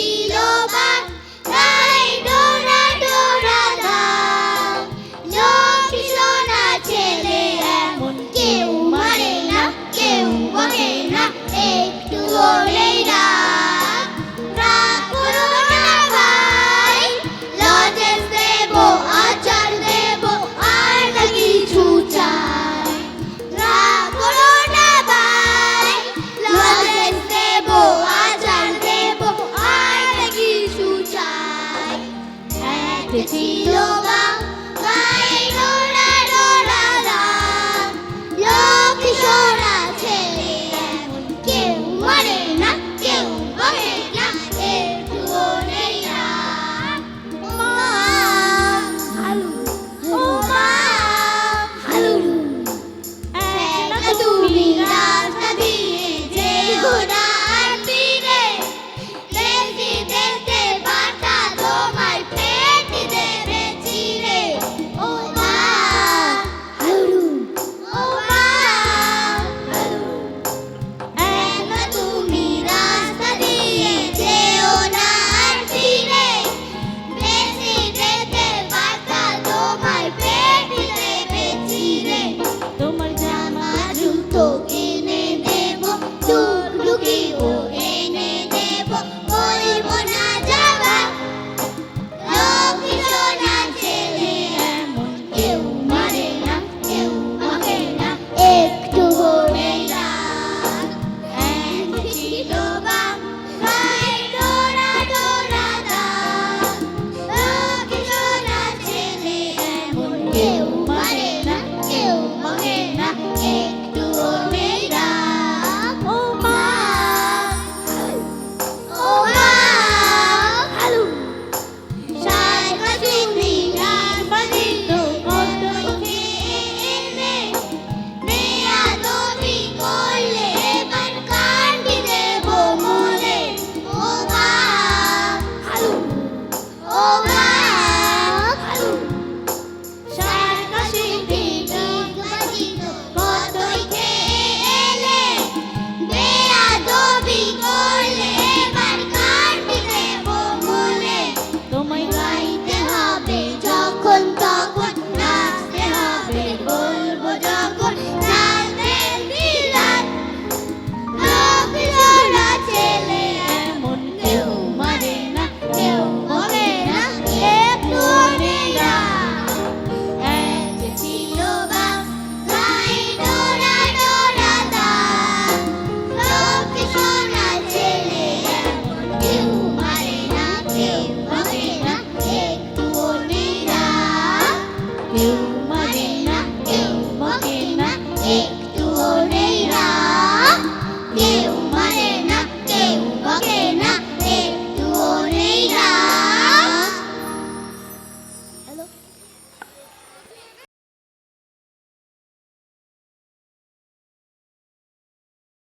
ছিল বাঘ, তাই ডোরা ডোরা দাও। লক্ষ্মী সোনা ছেলে এমন কেউ মারে না, কেউ বকে না, একটু হলেই রাগ। রাগ করো না ভাই, লজেন্স দেবো, আচার দেবো, আর না কিছু চাই। রাগ করো না ভাই, লজেন্স দেবো, আচার দেবো, আর না কিছু চাই। এক ছিল